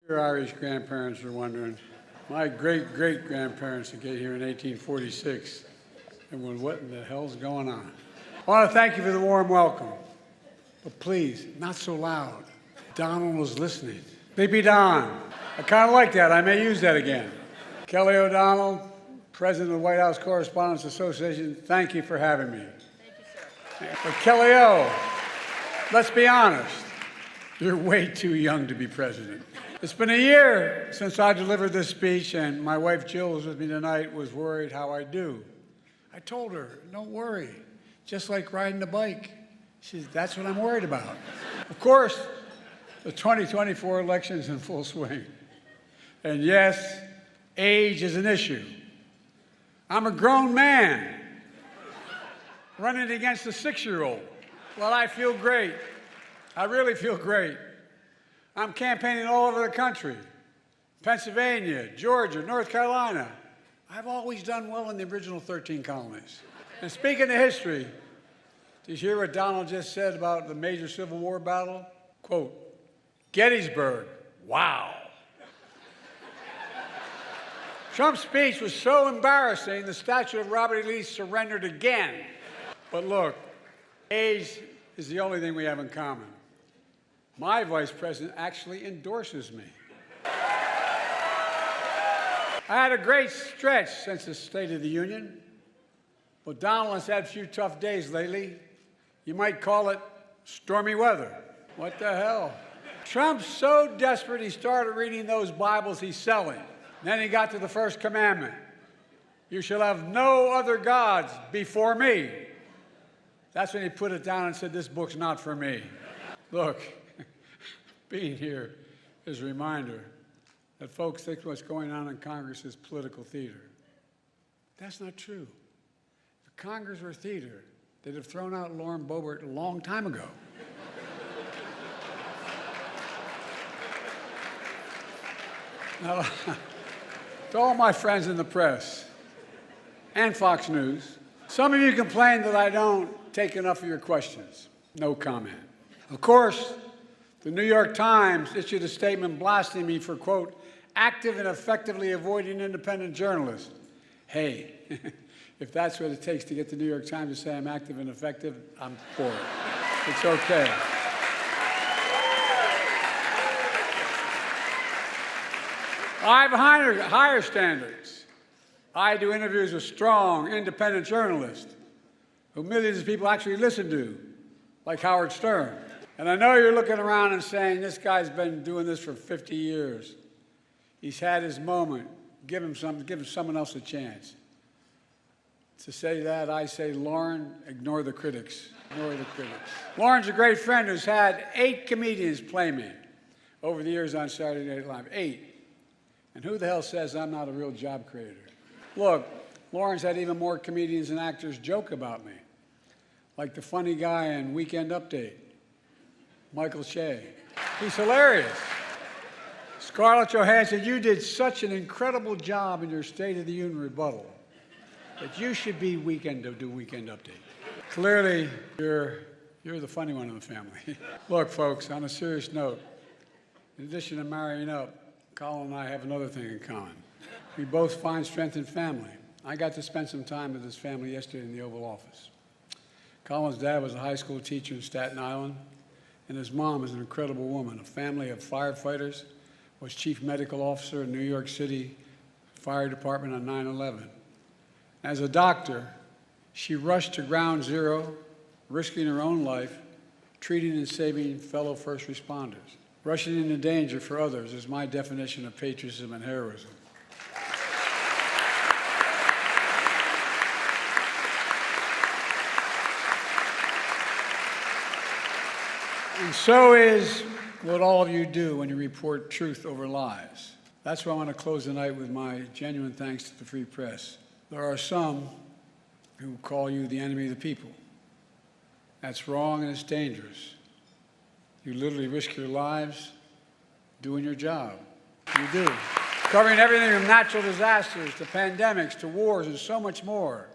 Your Irish grandparents are wondering. My great-great-grandparents that came here in 1846 and went, what in the hell's going on? I want to thank you for the warm welcome. But please, not so loud. Donald was listening. Sleepy Don. I kind of like that. I may use that again. Kelly O'Donnell, President of the White House Correspondents Association, thank you for having me. Thank you, sir. But Kelly O, let's be honest. You're way too young to be president. It's been a year since I delivered this speech, and my wife Jill, who's with me tonight, was worried how I do. I told her, don't worry, just like riding a bike. She said, that's what I'm worried about. Of course, the 2024 election is in full swing. And yes, age is an issue. I'm a grown man running against a 6-year-old. Well, I feel great. I really feel great. I'm campaigning all over the country, Pennsylvania, Georgia, North Carolina. I've always done well in the original 13 colonies. And speaking of history, did you hear what Donald just said about the major Civil War battle? Quote, Gettysburg, wow. Trump's speech was so embarrassing, the statue of Robert E. Lee surrendered again. But look, age is the only thing we have in common. My vice president actually endorses me. I had a great stretch since the State of the Union. Well, Donald has had a few tough days lately. You might call it stormy weather. What the hell? Trump's so desperate he started reading those Bibles he's selling. Then he got to the first commandment. You shall have no other gods before me. That's when he put it down and said, this book's not for me. Look, being here is a reminder that folks think what's going on in Congress is political theater. That's not true. If Congress were theater, they'd have thrown out Lauren Boebert a long time ago. Now, to all my friends in the press and Fox News, some of you complain that I don't take enough of your questions. No comment. Of course, the New York Times issued a statement blasting me for, quote, active and effectively avoiding independent journalists. Hey, if that's what it takes to get the New York Times to say I'm active and effective, I'm for it. It's okay. I have higher standards. I do interviews with strong, independent journalists who millions of people actually listen to, like Howard Stern. And I know you're looking around and saying, this guy's been doing this for 50 years. He's had his moment. Give him someone else a chance. To say that, I say, Lauren, ignore the critics. Ignore the critics. Lauren's a great friend who's had 8 comedians play me over the years on Saturday Night Live. 8. And who the hell says I'm not a real job creator? Look, Lauren's had even more comedians and actors joke about me, like the funny guy in Weekend Update, Michael Che. He's hilarious. Scarlett Johansson, you did such an incredible job in your State of the Union rebuttal that you should be do Weekend Update. Clearly, you're the funny one in the family. Look, folks, on a serious note, in addition to marrying up, Colin and I have another thing in common. We both find strength in family. I got to spend some time with his family yesterday in the Oval Office. Colin's dad was a high school teacher in Staten Island, and his mom is an incredible woman, a family of firefighters, was chief medical officer in New York City Fire Department on 9/11. As a doctor, she rushed to ground zero, risking her own life, treating and saving fellow first responders. Rushing into danger for others is my definition of patriotism and heroism. And so is what all of you do when you report truth over lies. That's why I want to close the night with my genuine thanks to the free press. There are some who call you the enemy of the people. That's wrong and it's dangerous. You literally risk your lives doing your job. You do. Covering everything from natural disasters to pandemics to wars and so much more.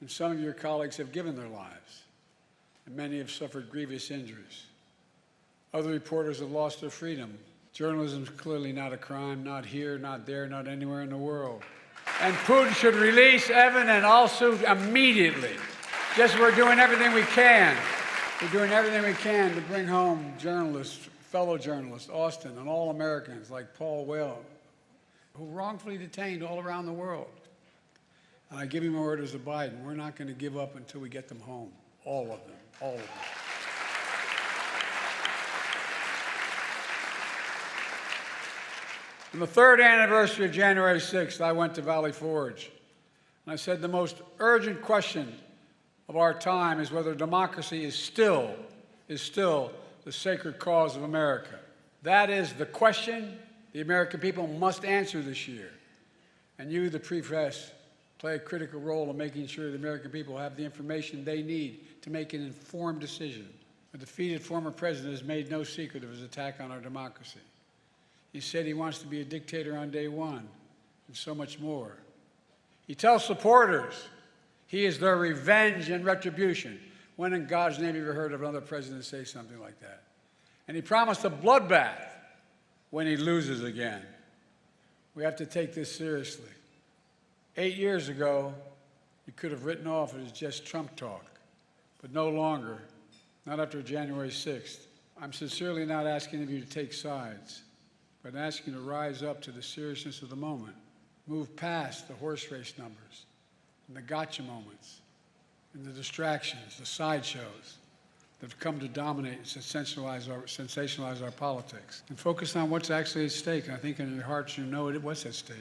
And some of your colleagues have given their lives, and many have suffered grievous injuries. Other reporters have lost their freedom Journalism is clearly not a crime, not here, not there, not anywhere in the world. And Putin should release Evan and Al-Sud immediately. Just we're doing everything we can. We're doing everything we can to bring home journalists, fellow journalists, Austin, and all Americans like Paul Whale, who wrongfully detained all around the world. And I give you my orders to Biden. We're not going to give up until we get them home. All of them. All of them. On the third anniversary of January 6th, I went to Valley Forge. And I said the most urgent question of our time is whether democracy is still the sacred cause of America. That is the question the American people must answer this year. And you, the press, play a critical role in making sure the American people have the information they need to make an informed decision. The defeated former president has made no secret of his attack on our democracy. He said he wants to be a dictator on day one, and so much more. He tells supporters he is their revenge and retribution. When in God's name have you ever heard of another president say something like that? And he promised a bloodbath when he loses again. We have to take this seriously. 8 years ago, you could have written off it as just Trump talk, but no longer, not after January 6th. I'm sincerely not asking of you to take sides, but asking you to rise up to the seriousness of the moment. Move past the horse race numbers and the gotcha moments and the distractions, the sideshows that have come to dominate and sensationalize our politics. And focus on what's actually at stake. I think in your hearts you know what's at stake.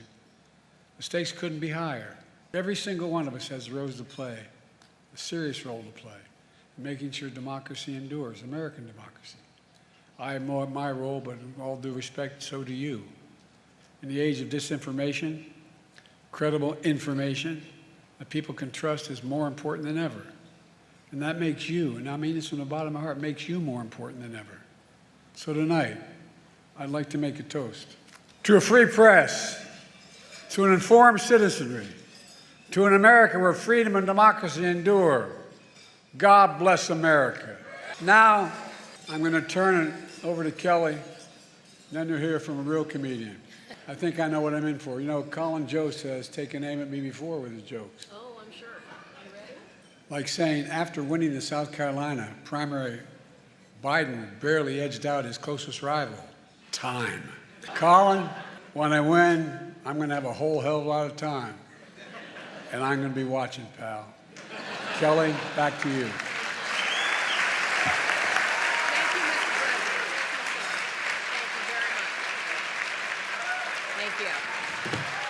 The stakes couldn't be higher. Every single one of us has a role to play, a serious role to play, in making sure democracy endures, American democracy. I have my role, but in all due respect, so do you. In the age of disinformation, credible information that people can trust is more important than ever. And that makes you, and I mean this from the bottom of my heart, makes you more important than ever. So tonight, I'd like to make a toast to a free press, to an informed citizenry, to an America where freedom and democracy endure. God bless America. Now, I'm going to turn it over to Kelly, and then you'll hear from a real comedian. I think I know what I'm in for. You know, Colin Jost has taken aim at me before with his jokes. Oh, I'm sure. You ready? Like saying, after winning the South Carolina primary, Biden barely edged out his closest rival. Time. Colin, when I win, I'm going to have a whole hell of a lot of time. And I'm going to be watching, pal. Kelly, back to you. Thank you.